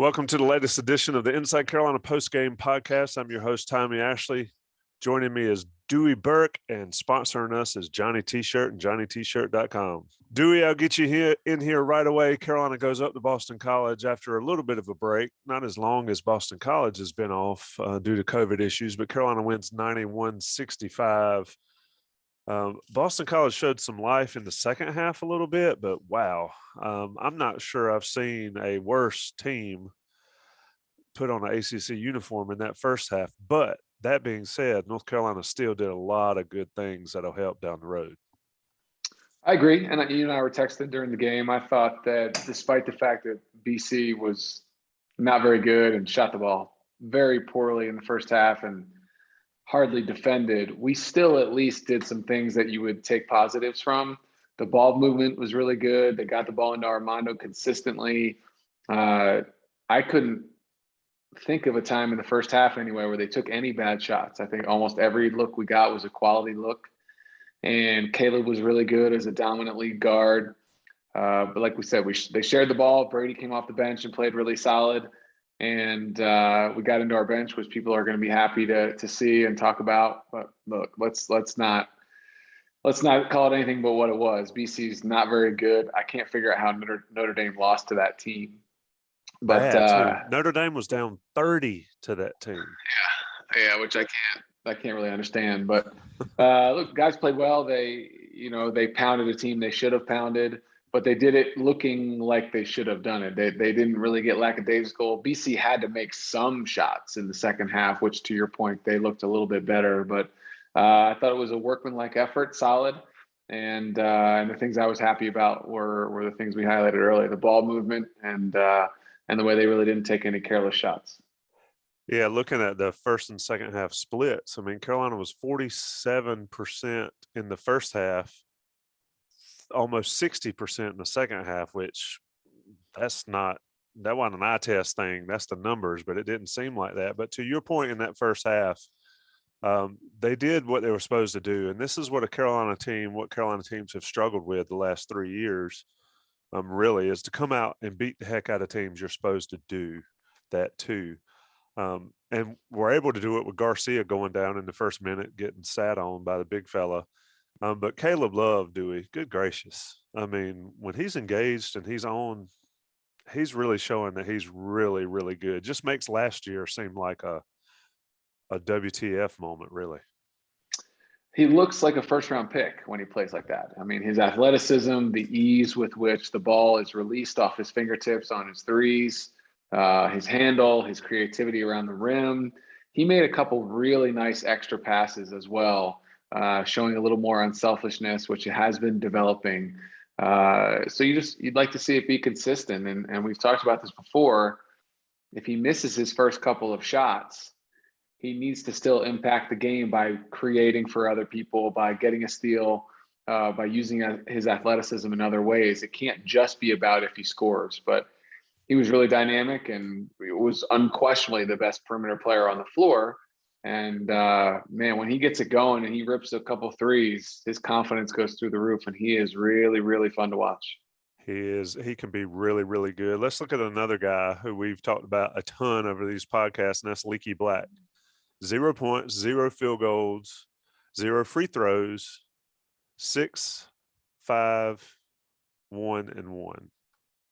Welcome to the latest edition of the Inside Carolina Postgame Podcast. I'm your host, Tommy Ashley. Joining me is Dewey Burke, and sponsoring us is Johnny T-Shirt and JohnnyT-Shirt.com. Dewey, I'll get you in here right away. Carolina goes up to Boston College after a little bit of a break, not as long as Boston College has been off due to COVID issues, but Carolina wins 91-65. Boston College showed some life in the second half a little bit, but wow, I'm not sure I've seen a worse team put on an ACC uniform in that first half. But that being said, North Carolina still did a lot of good things that'll help down the road. I agree. And you and I were texting during the game. I thought that despite the fact that BC was not very good and shot the ball very poorly in the first half and hardly defended, we still at least did some things that you would take positives from. The ball movement was really good. They got the ball into Armando consistently. I couldn't think of a time in the first half anyway where they took any bad shots. I think almost every look we got was a quality look. And Caleb was really good as a dominant lead guard. But like we said, they shared the ball. Brady came off the bench and played really solid. And we got into our bench, which people are going to be happy to see and talk about. But look, let's not call it anything but what it was. BC's not very good. I can't figure out how Notre Dame lost to that team. But Notre Dame was down 30 to that team. Yeah, which I can't really understand. But look, guys played well. They pounded a team they should have pounded, but they did it looking like they should have done it. They didn't really get lackadaisical. BC had to make some shots in the second half, which to your point, they looked a little bit better. But I thought it was a workmanlike effort, solid. And the things I was happy about were the things we highlighted earlier: the ball movement and the way they really didn't take any careless shots. Yeah, looking at the first and second half splits, I mean, Carolina was 47% in the first half, almost 60% in the second half, which that wasn't an eye test thing. That's the numbers, but it didn't seem like that. But to your point, in that first half, they did what they were supposed to do. And this is what Carolina teams have struggled with the last 3 years, really, is to come out and beat the heck out of teams. You're supposed to do that too. And we're able to do it with Garcia going down in the first minute, getting sat on by the big fella. But Caleb Love, Dewey, good gracious. I mean, when he's engaged and he's on, he's really showing that he's really, really good. Just makes last year seem like a WTF moment, really. He looks like a first-round pick when he plays like that. I mean, his athleticism, the ease with which the ball is released off his fingertips on his threes, his handle, his creativity around the rim. He made a couple really nice extra passes as well, showing a little more unselfishness, which it has been developing. So you'd like to see it be consistent. And we've talked about this before. If he misses his first couple of shots, he needs to still impact the game by creating for other people, by getting a steal, by using his athleticism in other ways. It can't just be about if he scores, but he was really dynamic and was unquestionably the best perimeter player on the floor. And man, when he gets it going and he rips a couple threes, his confidence goes through the roof, and he is really, really fun to watch. He can be really, really good. Let's look at another guy who we've talked about a ton over these podcasts, and that's Leaky Black. 0 points, 0 field goals, 0 free throws, 6, 5, 1, and 1,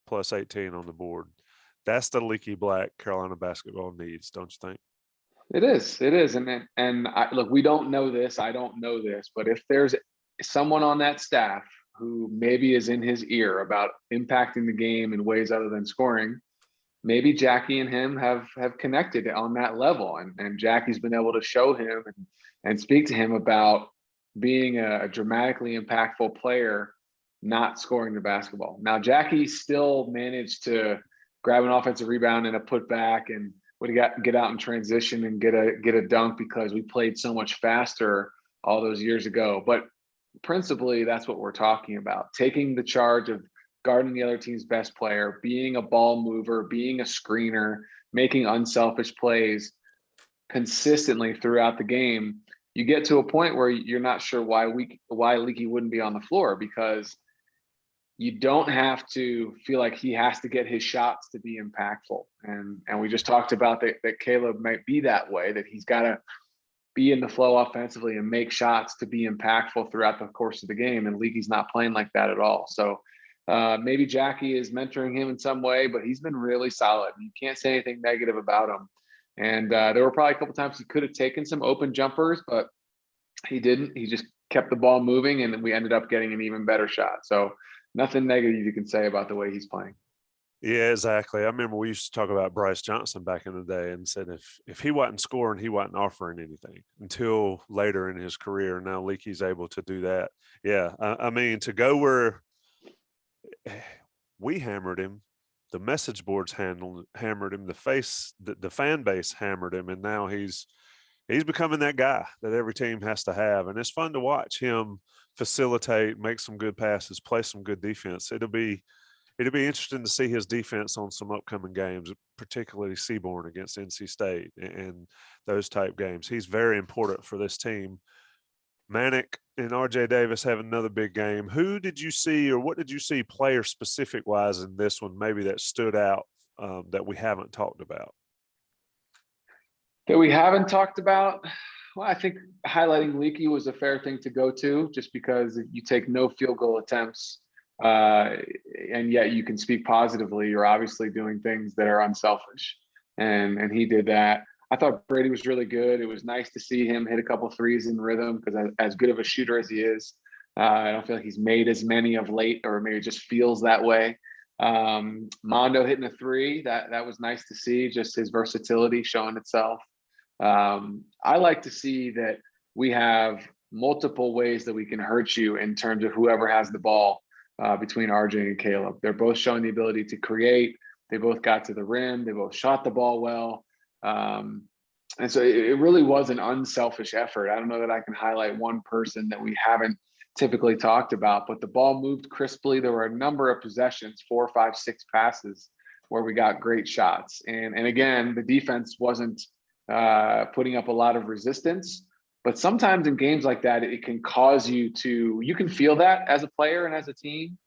plus 18 on the board. That's the Leaky Black Carolina basketball needs, don't you think? It is. And look, we don't know this. I don't know this, but if there's someone on that staff who maybe is in his ear about impacting the game in ways other than scoring, maybe Jackie and him have connected on that level. And Jackie's been able to show him and speak to him about being a dramatically impactful player, not scoring the basketball. Now, Jackie still managed to grab an offensive rebound and a putback, and would get out in transition and get a dunk because we played so much faster all those years ago. But principally, that's what we're talking about: taking the charge of guarding the other team's best player, being a ball mover, being a screener, making unselfish plays consistently throughout the game. You get to a point where you're not sure why Leaky wouldn't be on the floor, because you don't have to feel like he has to get his shots to be impactful. And we just talked about that Caleb might be that way, that he's got to be in the flow offensively and make shots to be impactful throughout the course of the game. And Leaky's not playing like that at all. So maybe Jackie is mentoring him in some way, but he's been really solid. You can't say anything negative about him. And there were probably a couple times he could have taken some open jumpers, but he didn't. He just kept the ball moving, and we ended up getting an even better shot. So nothing negative you can say about the way he's playing. Yeah, exactly. I remember we used to talk about Bryce Johnson back in the day and said if he wasn't scoring, he wasn't offering anything until later in his career. Now Leaky's able to do that. Yeah, I mean, to go where we hammered him, the message boards hammered him, the fan base hammered him, and now he's becoming that guy that every team has to have. And it's fun to watch him facilitate, make some good passes, play some good defense. It'll be interesting to see his defense on some upcoming games, particularly Seaborn against NC State and those type games. He's very important for this team. Manic and RJ Davis have another big game. Who did you see, or what did you see player specific wise in this one, maybe that stood out that we haven't talked about? That we haven't talked about? Well, I think highlighting Leaky was a fair thing to go to, just because you take no field goal attempts and yet you can speak positively. You're obviously doing things that are unselfish, and he did that. I thought Brady was really good. It was nice to see him hit a couple threes in rhythm, because as good of a shooter as he is, I don't feel like he's made as many of late, or maybe it just feels that way. Mondo hitting a three, that was nice to see, just his versatility showing itself. I like to see that we have multiple ways that we can hurt you in terms of whoever has the ball between RJ and Caleb. They're both showing the ability to create. They both got to the rim. They both shot the ball well. And so it really was an unselfish effort. I don't know that I can highlight one person that we haven't typically talked about, but the ball moved crisply. There were a number of possessions, 4, 5, 6 passes where we got great shots. And again, the defense wasn't putting up a lot of resistance, but sometimes in games like that, it can cause you can feel that as a player and as a team,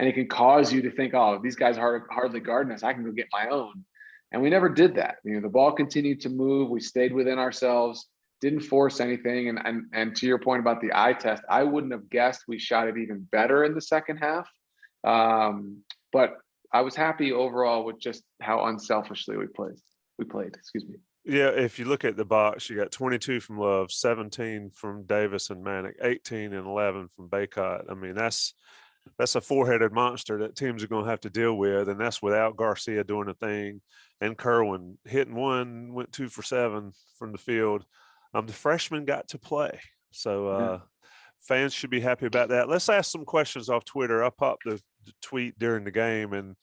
and it can cause you to think, oh, these guys are hardly guarding us, I can go get my own. And we never did that. The ball continued to move. We stayed within ourselves, didn't force anything. And to your point about the eye test, I wouldn't have guessed we shot it even better in the second half. But I was happy overall with just how unselfishly we played. Excuse me. Yeah, if you look at the box, you got 22 from Love, 17 from Davis and Manic, 18 and 11 from Baycott. I mean, that's a four-headed monster that teams are going to have to deal with, and that's without Garcia doing a thing and Kerwin hitting one, went 2 for 7 from the field. The freshman got to play, so fans should be happy about that. Let's ask some questions off Twitter. I popped the tweet during the game and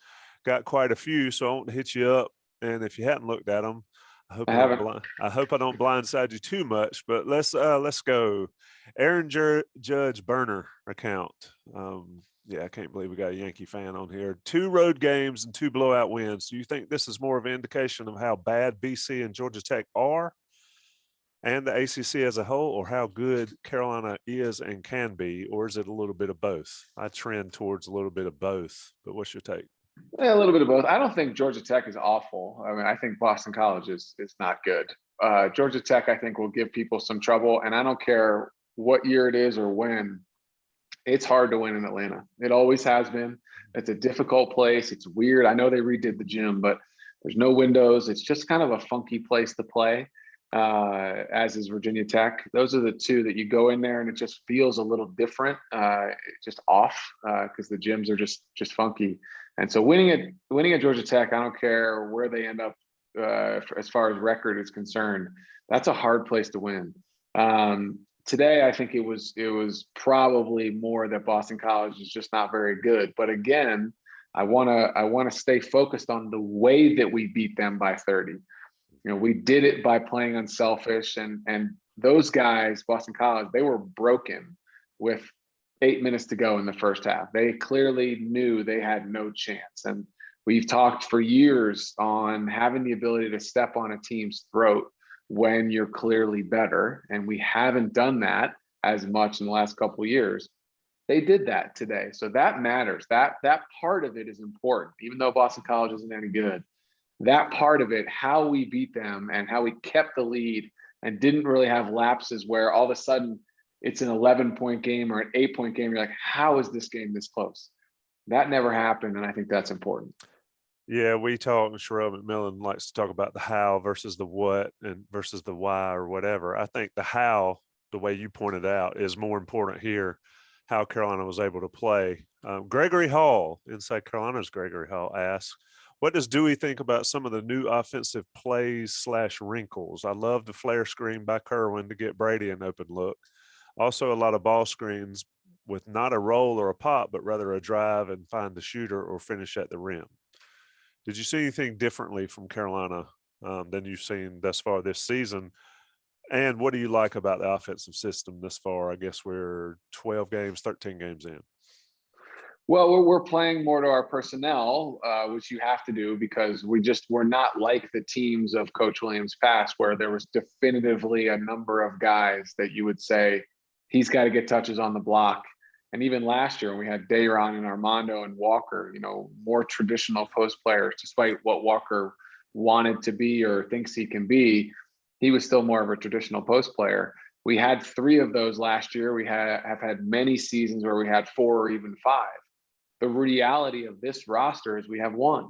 got quite a few, so I want to hit you up. And if you hadn't looked at them, I hope I don't blindside you too much. But let's go. Aaron Judge burner account. Yeah, I can't believe we got a Yankee fan on here. 2 road games and 2 blowout wins. Do you think this is more of an indication of how bad BC and Georgia Tech are and the ACC as a whole, or how good Carolina is and can be, or is it a little bit of both? I trend towards a little bit of both, but what's your take? Yeah, a little bit of both. I don't think Georgia Tech is awful. I mean, I think Boston College is not good. Georgia Tech, I think, will give people some trouble, and I don't care what year it is or when. It's hard to win in Atlanta. It always has been. It's a difficult place. It's weird. I know they redid the gym, but there's no windows. It's just kind of a funky place to play, as is Virginia Tech. Those are the two that you go in there and it just feels a little different, just off, because the gyms are just funky. And so winning at Georgia Tech, I don't care where they end up as far as record is concerned. That's a hard place to win. Today, I think it was probably more that Boston College is just not very good. But again, I want to stay focused on the way that we beat them by 30. We did it by playing unselfish, and those guys, Boston College, they were broken with 8 minutes to go in the first half. They clearly knew they had no chance. And we've talked for years on having the ability to step on a team's throat when you're clearly better. And we haven't done that as much in the last couple of years. They did that today. So that matters. That part of it is important, even though Boston College isn't any good. That part of it, how we beat them and how we kept the lead and didn't really have lapses where all of a sudden it's an 11-point game or an 8-point game. You're like, how is this game this close? That never happened, and I think that's important. Yeah, we talk, Sherelle McMillan likes to talk about the how versus the what and versus the why or whatever. I think the how, the way you pointed out, is more important here, how Carolina was able to play. Gregory Hall, Inside Carolina's Gregory Hall, asks, what does Dewey think about some of the new offensive plays / wrinkles? I love the flare screen by Kerwin to get Brady an open look. Also, a lot of ball screens with not a roll or a pop, but rather a drive and find the shooter or finish at the rim. Did you see anything differently from Carolina than you've seen thus far this season? And what do you like about the offensive system thus far? I guess we're 12 games, 13 games in. Well, we're playing more to our personnel, which you have to do because we're not like the teams of Coach Williams' past, where there was definitively a number of guys that you would say he's got to get touches on the block. And even last year, when we had Dayron and Armando and Walker, more traditional post players, despite what Walker wanted to be or thinks he can be, he was still more of a traditional post player. We had 3 of those last year. We have had many seasons where we had 4 or even 5. The reality of this roster is we have 1.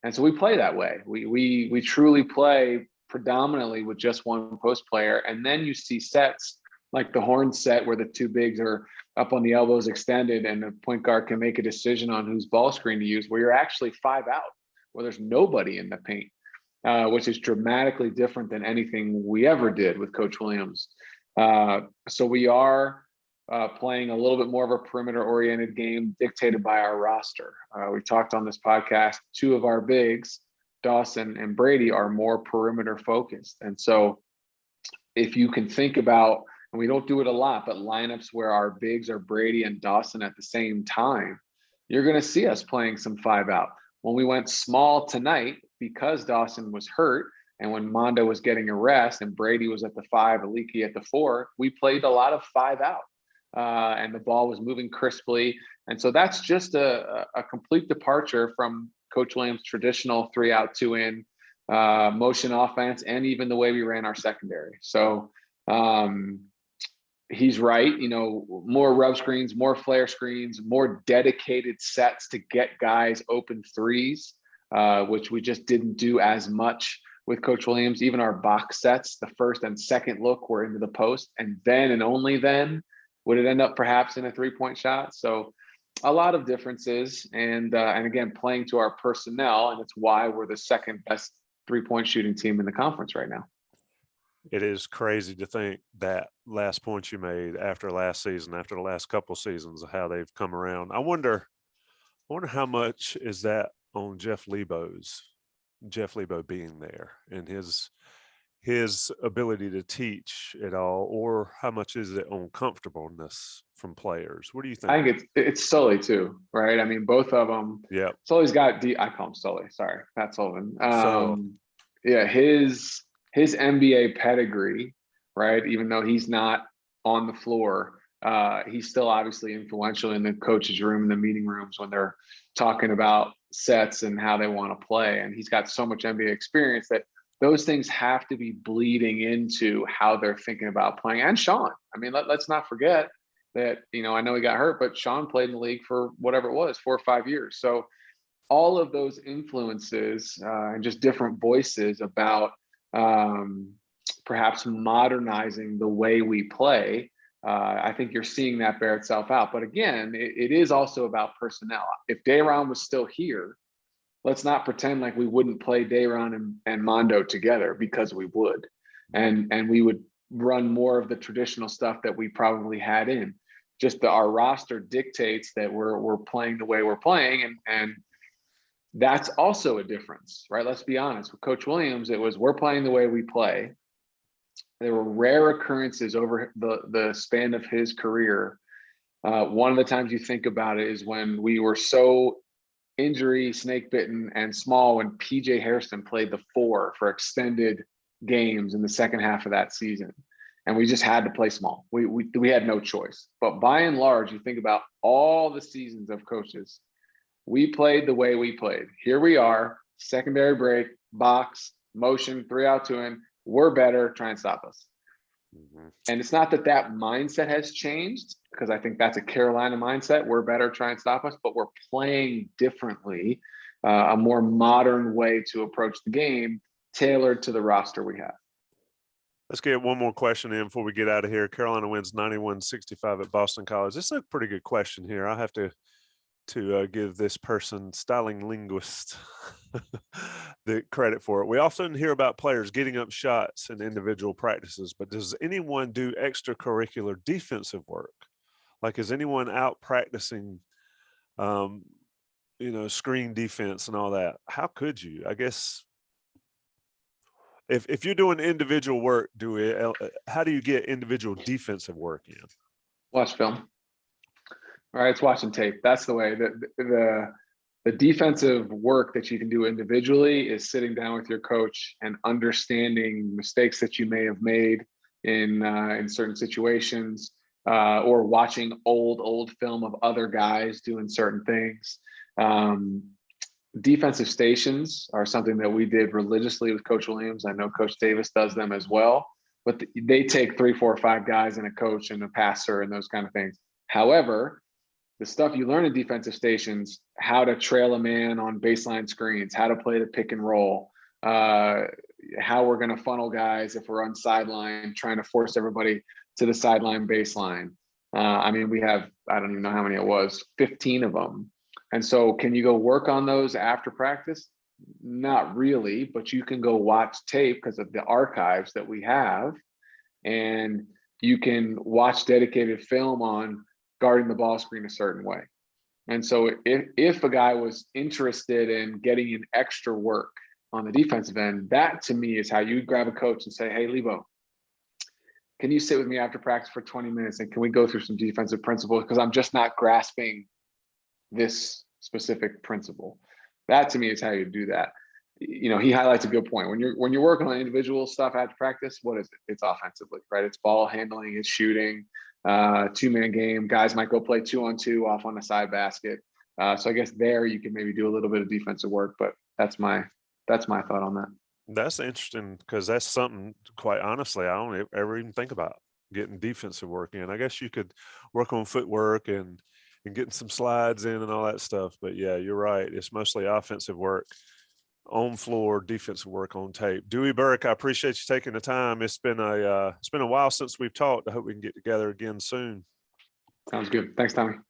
And so we play that way. We truly play predominantly with just 1 post player. And then you see sets like the horn set where the 2 bigs are up on the elbows extended and the point guard can make a decision on whose ball screen to use, where you're actually 5 out, where there's nobody in the paint, which is dramatically different than anything we ever did with Coach Williams. So we are playing a little bit more of a perimeter-oriented game dictated by our roster. We talked on this podcast, 2 of our bigs, Dawson and Brady, are more perimeter-focused. And so if you can think about, and we don't do it a lot, but lineups where our bigs are Brady and Dawson at the same time, you're going to see us playing some 5 out. When we went small tonight, because Dawson was hurt, and when Mondo was getting a rest and Brady was at the 5, Leaky at the 4, we played a lot of 5 out. And the ball was moving crisply. And so that's just a complete departure from Coach Williams' traditional 3 out, 2 in motion offense, and even the way we ran our secondary. So he's right, more rub screens, more flare screens, more dedicated sets to get guys open threes, which we just didn't do as much with Coach Williams. Even our box sets, the first and second look were into the post, and then and only then would it end up perhaps in a 3-point shot. So a lot of differences, and again, playing to our personnel, and it's why we're the second best 3-point shooting team in the conference right now. It is crazy to think that last point you made after last season, after the last couple of seasons, of how they've come around. I wonder how much is that on Jeff Lebo being there and his ability to teach it all, or how much is it on comfortableness from players? What do you think? I think it's Sully too, right? I mean, both of them. Yeah. Sully's got I call him Sully. Sorry, Pat Sullivan. So yeah, his NBA pedigree, right? Even though he's not on the floor, he's still obviously influential in the coach's room, in the meeting rooms when they're talking about sets and how they want to play. And he's got so much NBA experience that those things have to be bleeding into how they're thinking about playing. And Sean, I mean, let's not forget that, I know he got hurt, but Sean played in the league for whatever it was, 4 or 5 years. So all of those influences and just different voices about perhaps modernizing the way we play. I think you're seeing that bear itself out. But again, it is also about personnel. If Dayron was still here, let's not pretend like we wouldn't play Dayron and Mondo together, because we would. And we would run more of the traditional stuff that we probably had in. Just our roster dictates that we're playing the way we're playing. And that's also a difference, right? Let's be honest. With Coach Williams, it was we're playing the way we play. There were rare occurrences over the span of his career. One of the times you think about it is when we were so injury, snake bitten, and small when PJ Hairston played the 4 for extended games in the second half of that season. and we just had to play small. We had no choice. But by and large, you think about all the seasons of coaches, we played the way we played. Here we are, secondary break, box, motion, 3-out, 2-in. We're better, try and stop us. Mm-hmm. And it's not that mindset has changed, because I think that's a Carolina mindset. We're better, try and stop us, but we're playing differently, a more modern way to approach the game, tailored to the roster we have. Let's get one more question in before we get out of here. Carolina wins 91-65 at Boston College. This is a pretty good question here. I have to give this person, styling linguist, the credit for it. We often hear about players getting up shots in individual practices, but does anyone do extracurricular defensive work? Like, is anyone out practicing, screen defense and all that? How could you? I guess if you're doing individual work, how do you get individual defensive work in? Watch film. All right, it's watching tape. That's the way. The defensive work that you can do individually is sitting down with your coach and understanding mistakes that you may have made in certain situations, or watching old film of other guys doing certain things. Defensive stations are something that we did religiously with Coach Williams. I know Coach Davis does them as well, but they take 3, 4, 5 guys and a coach and a passer and those kind of things. However, the stuff you learn in defensive stations, how to trail a man on baseline screens, how to play the pick and roll, how we're going to funnel guys if we're on sideline, trying to force everybody to the sideline baseline. We have, I don't even know how many it was, 15 of them. And so can you go work on those after practice? Not really, but you can go watch tape because of the archives that we have. And you can watch dedicated film on guarding the ball screen a certain way. And so if a guy was interested in getting in extra work on the defensive end, that to me is how you grab a coach and say, hey, Lebo, can you sit with me after practice for 20 minutes and can we go through some defensive principles? Because I'm just not grasping this specific principle. That to me is how you do that. He highlights a good point. When you're working on individual stuff after practice, what is it? It's offensively, right? It's ball handling, it's shooting, 2-man game. Guys might go play 2-on-2 off on a side basket. So I guess there you can maybe do a little bit of defensive work, but that's my thought on that. That's interesting because that's something, quite honestly, I don't ever even think about getting defensive work in. I guess you could work on footwork and getting some slides in and all that stuff. But yeah, you're right. It's mostly offensive work on floor, defensive work on tape. Dewey, Burke, I appreciate you taking the time. It's been a while since we've talked. I hope we can get together again soon. Sounds good. Thanks, Tommy.